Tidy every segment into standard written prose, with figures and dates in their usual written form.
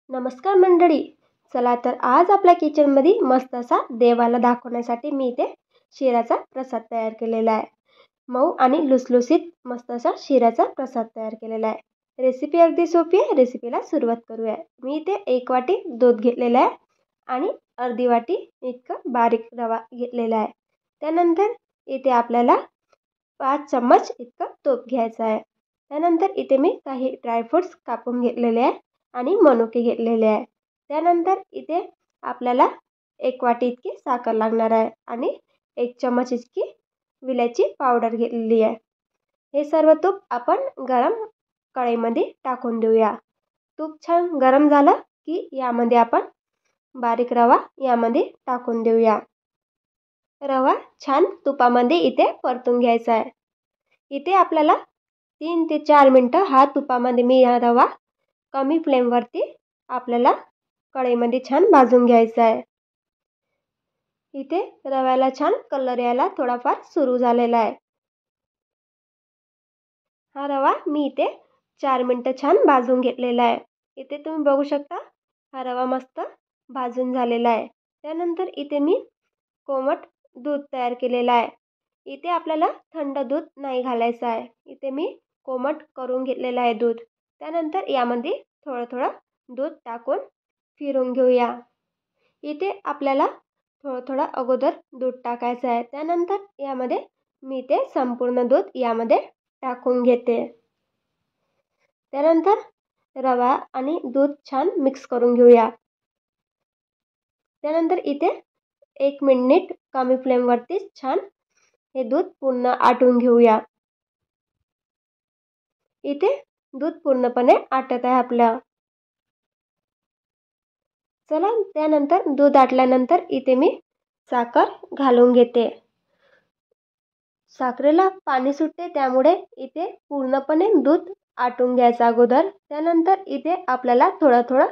नमस्कार मंडळी, चला तर आज आपल्या किचनमध्ये मस्त असा देवाला दाखवण्यासाठी मी इथे शिऱ्याचा प्रसाद तयार केलेला आहे। मऊ आणि लुसलुसीत मस्त असा शिऱ्याचा प्रसाद तयार केलेला आहे। रेसिपी अगदी सोपी आहे। रेसिपीला सुरुवात करूया। मी इथे 1 वाटी दूध घेतलेलं आहे आणि अर्धी वाटी इतकं बारीक रवा घेतलेला आहे। त्यानंतर इथे आपल्याला 5 चम्मच इतकं तूप घ्यायचं आहे। त्यानंतर इथे मी काही ड्रायफ्रुट्स कापून घेतलेले आहे आणि मनुके घेतलेले आहे। त्यानंतर इथे आपल्याला 1 वाटी इतकी साखर लागणार आहे आणि 1 चम्मच इतकी विलायची पावडर घेतलेली आहे। हे सर्व तूप आपण गरम कढईमध्ये टाकून देऊया। तूप छान गरम झालं की यामध्ये आपण बारीक रवा यामध्ये टाकून देऊया। रवा छान तुपामध्ये इथे परतून घ्यायचा आहे। इथे आपल्याला 3 ते 4 मिनिटं हा तुपामध्ये मी हा रवा कमी फ्लेमवरती आपल्याला कढईमध्ये छान भाजून घ्यायचा आहे। इथे रव्याला छान कलर यायला थोडाफार सुरू झालेला आहे। हा रवा मी इथे 4 मिनिटं छान भाजून घेतलेला आहे। इथे तुम्ही बघू शकता हा रवा मस्त भाजून झालेला आहे। त्यानंतर इथे मी कोमट दूध तयार केलेला आहे। इथे आपल्याला थंड दूध नाही घालायचं आहे। इथे मी कोमट करून घेतलेलं आहे दूध। त्यानंतर यामध्ये थोडं दूध टाकून फिरवून घेऊया। इथे आपल्याला थोडं अगोदर दूध टाकायचं आहे। त्यानंतर यामध्ये मी ते संपूर्ण दूध यामध्ये टाकून घेते। त्यानंतर रवा आणि दूध छान मिक्स करून घेऊया। त्यानंतर इथे 1 मिनिट कमी फ्लेमवरती छान हे दूध पूर्ण आटून घेऊया। इथे दूध पूर्णपणे आटत आहे आपलं। चला त्यानंतर दूध आटल्यानंतर इथे मी साखर घालून घेते। साखरेला पाणी सुटते त्यामुळे इथे पूर्णपणे दूध आटून घ्यायचं अगोदर। त्यानंतर इथे आपल्याला थोडं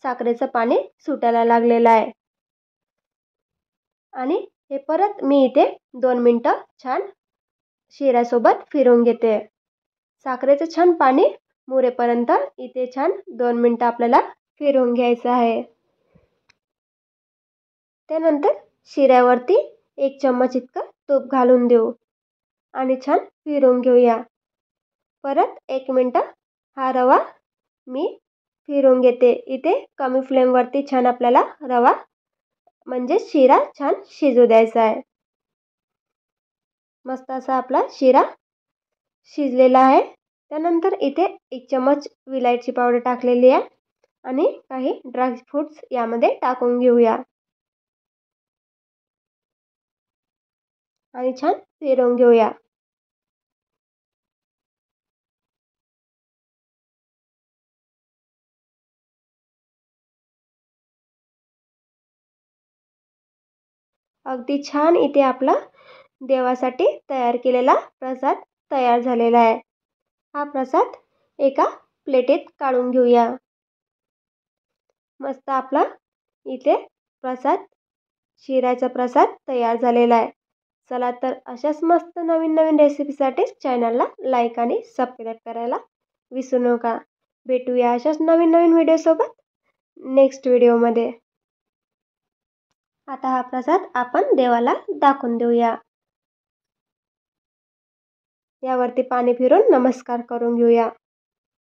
साखरेचं पाणी सुटायला लागलेलं आहे आणि हे परत मी इथे 2 मिनिटं छान शिऱ्यासोबत फिरवून घेते। साखरेचं छान पाणी मुरेपर्यंत इथे छान 2 मिनिटं आपल्याला फिरवून घ्यायचं आहे। त्यानंतर शिऱ्यावरती 1 चम्मच इतकं तूप घालून देऊ आणि छान फिरवून घेऊया। परत 1 मिनिटं हा रवा मी फिरवून घेते। इथे कमी फ्लेमवरती छान आपल्याला रवा म्हणजे शिरा छान शिजू द्यायचा आहे। मस्त असा आपला शिरा शिजलेला आहे। त्यानंतर इथे 1 चम्मच विलायची पावडर टाकलेली आहे आणि काही ड्रायफ्रुट्स यामध्ये टाकून घेऊया आणि छान फिरवून घेऊया। अगदी छान इथे आपला देवासाठी तयार केलेला प्रसाद तयार झालेला आहे। हा प्रसाद एका प्लेटीत काढून घेऊया। मस्त आपला इथे प्रसाद शिऱ्याचा प्रसाद तयार झालेला आहे। चला तर अशाच मस्त नवीन रेसिपीसाठी चॅनलला लाईक आणि सबस्क्राईब करायला विसरू नका। भेटूया अशाच नवीन व्हिडिओसोबत नेक्स्ट व्हिडिओमध्ये। आता हा प्रसाद आपण देवाला दाखवून देऊया। यावरती पाणी फिरून नमस्कार करून घेऊया।